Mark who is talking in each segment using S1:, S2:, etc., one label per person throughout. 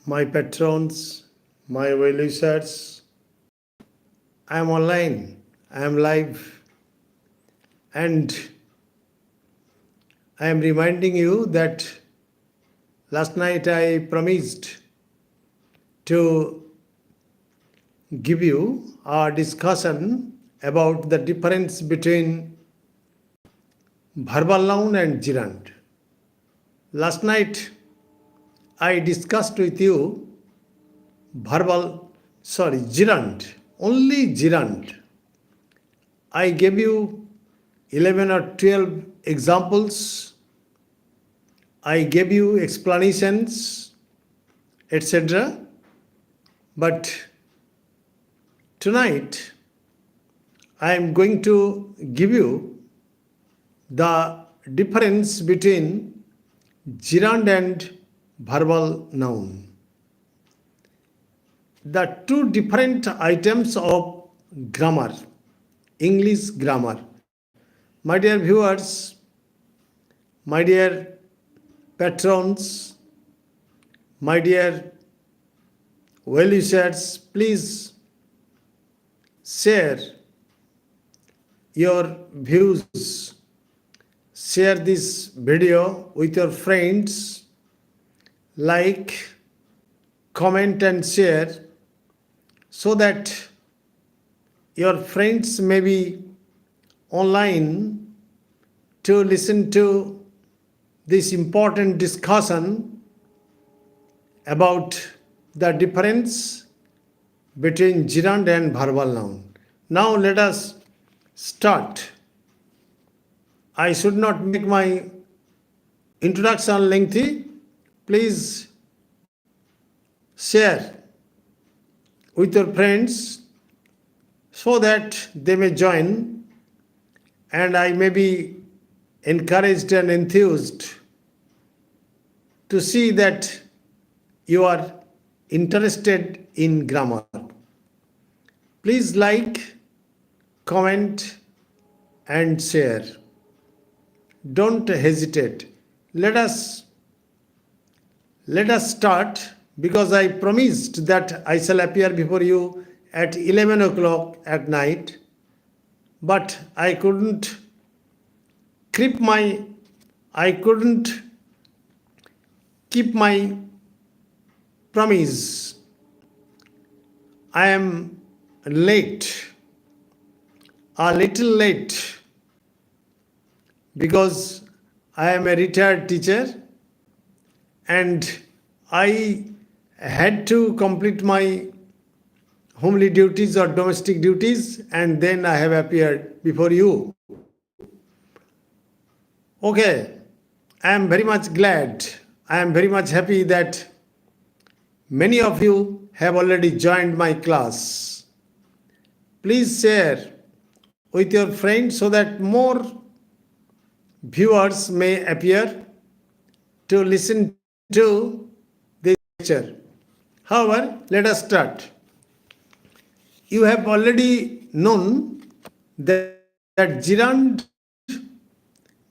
S1: my patrons, my well-wishers. I am online, I am live, and I am reminding you that last night I promised to give you a discussion about the difference between verbal noun and gerund. Last night I discussed with you gerund, only gerund. I gave you 11 or 12 examples. I gave you explanations, etc. But tonight I am going to give you the difference between gerund and verbal noun. The two different items of grammar, English grammar. My dear viewers, my dear patrons, my dear well-wishers, please share your views, share this video with your friends, like, comment and share, so that your friends may be online to listen to this important discussion about the difference between gerund and verbal noun. Now let us start. I should not make my introduction lengthy. Please share with your friends so that they may join and I may be encouraged and enthused to see that you are interested in grammar. Please like, comment and share. Don't hesitate. Let us start, because I promised that I shall appear before you at 11 o'clock at night, but I couldn't keep my promise. I am late, a little late, because I am a retired teacher and I had to complete my homely duties or domestic duties, and then I have appeared before you. Okay, I am very much glad. I am very much happy that many of you have already joined my class. Please share with your friends so that more viewers may appear to listen to this lecture. However, let us start. You have already known that gerund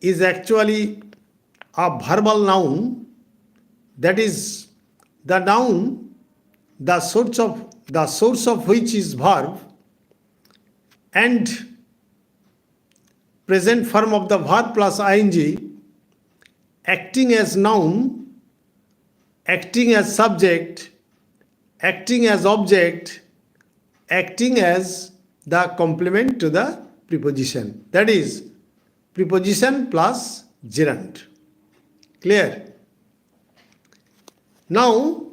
S1: is actually a verbal noun, that is the noun, the source of which is verb, and present form of the verb plus ing, acting as noun, acting as subject, acting as object, acting as the complement to the preposition. That is preposition plus gerund. Clear? Now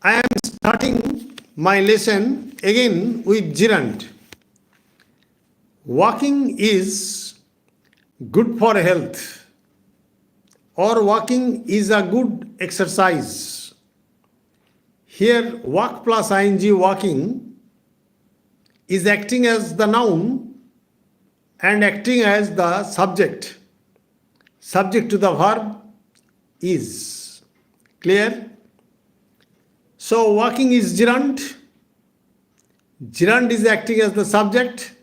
S1: I am starting my lesson again with gerund. Walking is good for health, or walking is a good exercise. Here walk plus ing, walking, is acting as the noun and acting as the subject to the verb is. Clear? So walking is gerund. Gerund is acting as the subject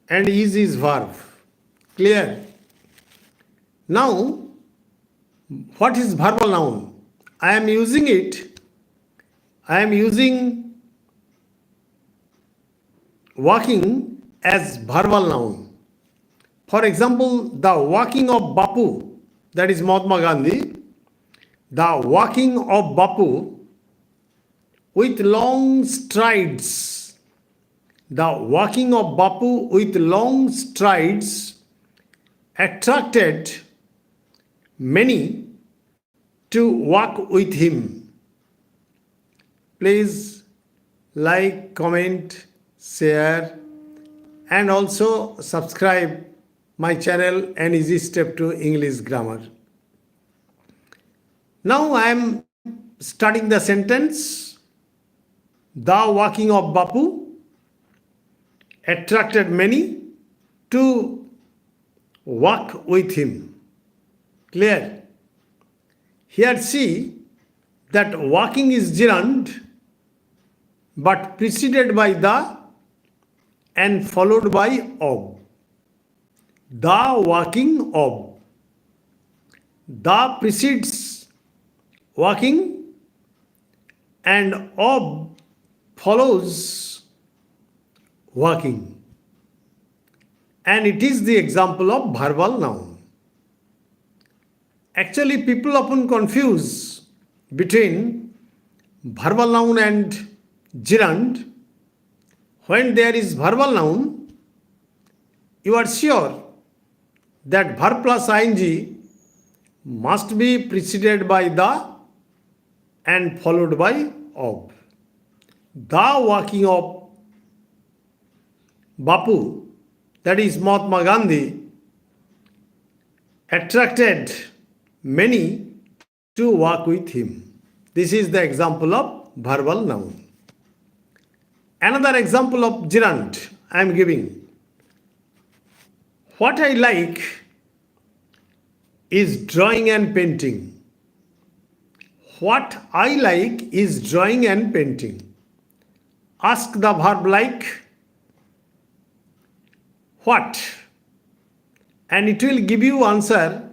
S1: and is verb. Clear? Now, what is verbal noun? I am using it I am using walking as verbal noun. For example, the walking of Bapu, that is Mahatma Gandhi, the walking of Bapu with long strides. The walking of Bapu with long strides attracted many to walk with him. Please like, comment, share, and also subscribe my channel An Easy Step to English Grammar. Now I am starting the sentence. The walking of Bapu attracted many to walk with him. Clear? Here see that walking is gerund but preceded by the and followed by of. The walking of. The precedes walking and of follows walking. And it is the example of verbal noun. Actually, people often confuse between verbal noun and gerund. When there is verbal noun, you are sure that verb plus ing must be preceded by the and followed by of. The walking of Bapu, that is Mahatma Gandhi, attracted many to walk with him. This is the example of verbal noun. Another example of gerund I am giving. What I like is drawing and painting. What I like is drawing and painting. Ask the verb like what? And it will give you answer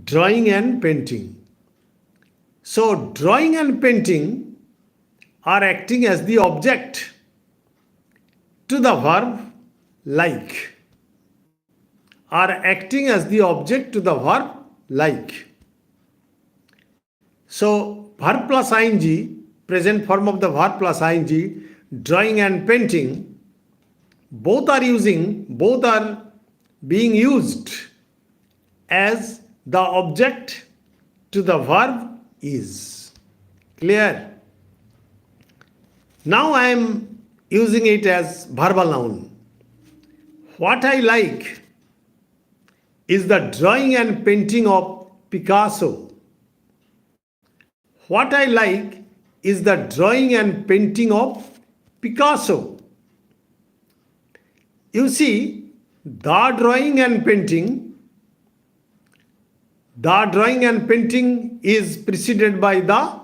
S1: drawing and painting. So drawing and painting are acting as the object to the verb like. Are acting as the object to the verb like. So verb plus ing, present form of the verb plus ing, drawing and painting, both are being used as the object to the verb is. Clear? Now I am using it as verbal noun. What I like is the drawing and painting of Picasso. What I like is the drawing and painting of Picasso. You see, the drawing and painting is preceded by the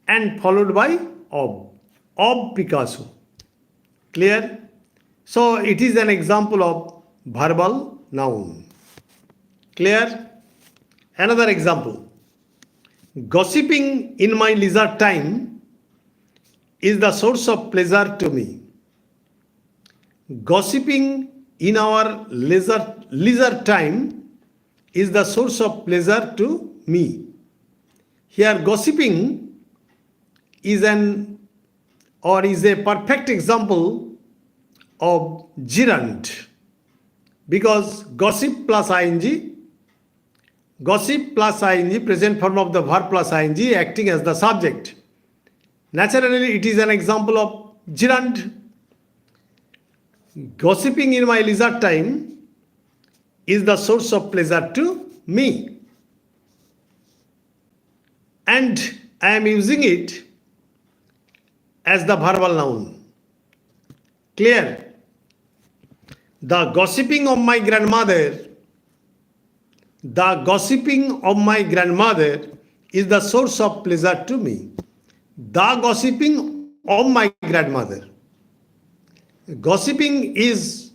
S1: and followed by of Picasso. Clear? So it is an example of verbal noun. Clear? Another example. Gossiping in my leisure time is the source of pleasure to me. Gossiping in our leisure time is the source of pleasure to me. Here gossiping is a perfect example of gerund, because gossip plus ing, present form of the verb plus ing, acting as the subject. Naturally, it is an example of gerund. Gossiping in my leisure time is the source of pleasure to me. And I am using it as the verbal noun. Clear? The gossiping of my grandmother is the source of pleasure to me. The gossiping of my grandmother. Gossiping is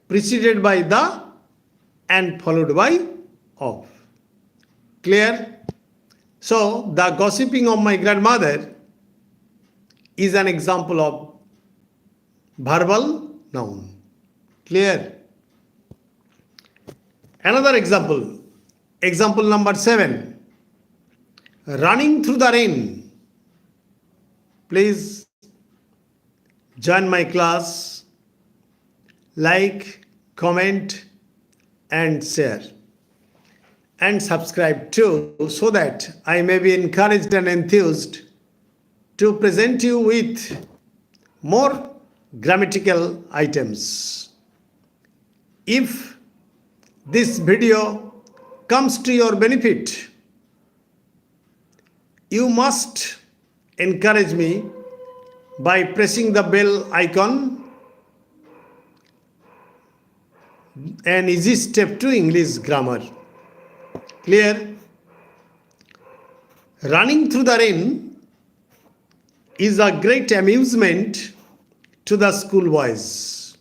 S1: preceded by the and followed by of. Clear? So, the gossiping of my grandmother is an example of verbal noun. Clear? Another example. Example number 7. Running through the rain. Please join my class, like, comment, and share, and subscribe too, so that I may be encouraged and enthused to present you with more grammatical items. If this video comes to your benefit, you must encourage me by pressing the bell icon, an easy step to English grammar. Clear? Running through the rain is a great amusement to the schoolboys.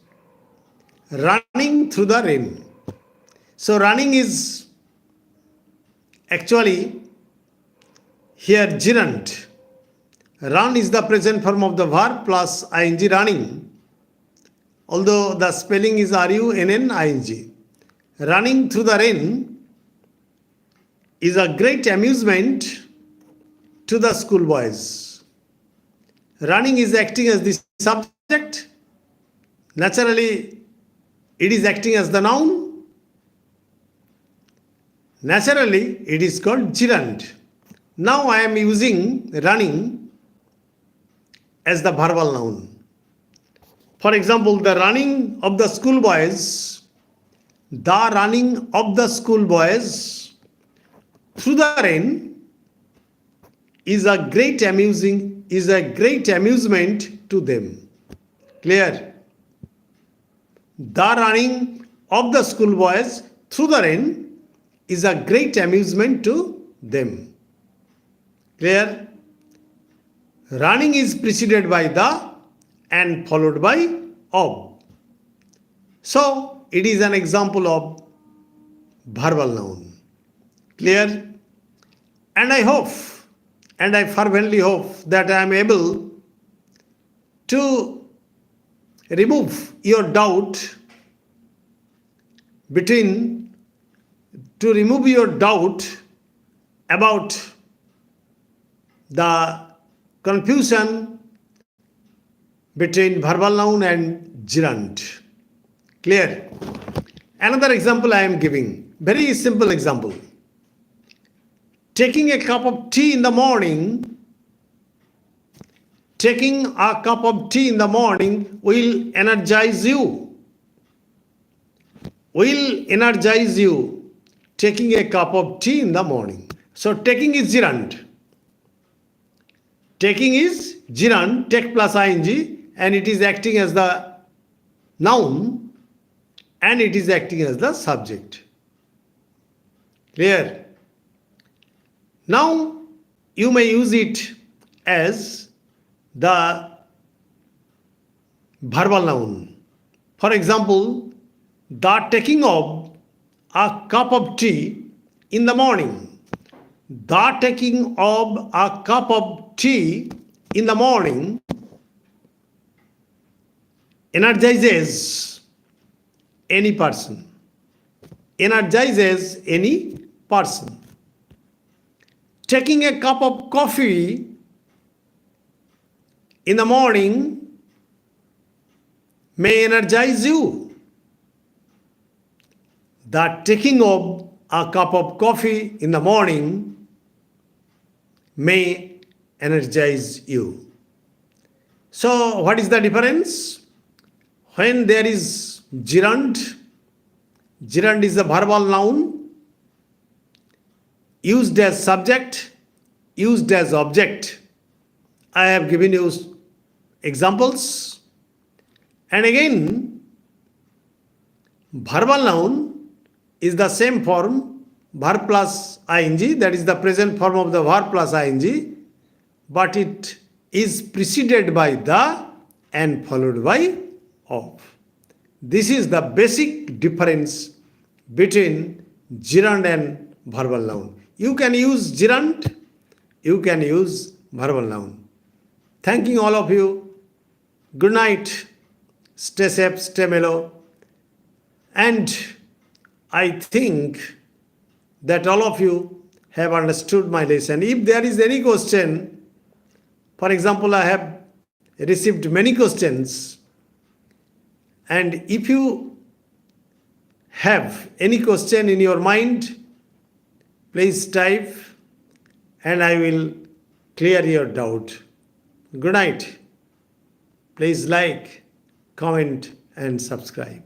S1: Running through the rain. So running is actually here gerund. Run is the present form of the verb plus ing, running. Although the spelling is running. Running through the rain is a great amusement to the schoolboys. Running is acting as the subject. Naturally, it is acting as the noun. Naturally, it is called gerund. Now I am using running as the verbal noun. For example, the running of the schoolboys through the rain is a great amusement to them. Clear? The running of the schoolboys through the rain is a great amusement to them. Clear? Running is preceded by the and followed by of. So, it is an example of verbal noun. Clear? And I fervently hope that I am able to remove your doubt about the confusion between verbal noun and gerund. Clear? Another example I am giving. Very simple example. Taking a cup of tea in the morning will energize you. Taking a cup of tea in the morning. So taking is gerund. Taking is gerund, take plus ing, and it is acting as the noun and it is acting as the subject. Clear? Now you may use it as the verbal noun. For example, the taking of a cup of tea in the morning. The taking of a cup of tea in the morning energizes any person. Taking a cup of coffee in the morning may energize you. The taking of a cup of coffee in the morning may energize you. So, what is the difference? When there is gerund is a verbal noun used as subject, used as object. I have given you examples. And again, verbal noun is the same form, verb plus ing, that is the present form of the verb plus ing, but it is preceded by the and followed by of. This is the basic difference between gerund and verbal noun. You can use gerund you can use verbal noun. Thanking all of you. Good night. Stay safe, stay mellow. And I think that all of you have understood my lesson. If there is any question, for example, I have received many questions, and if you have any question in your mind, please type and I will clear your doubt. Good night. Please like, comment, and subscribe.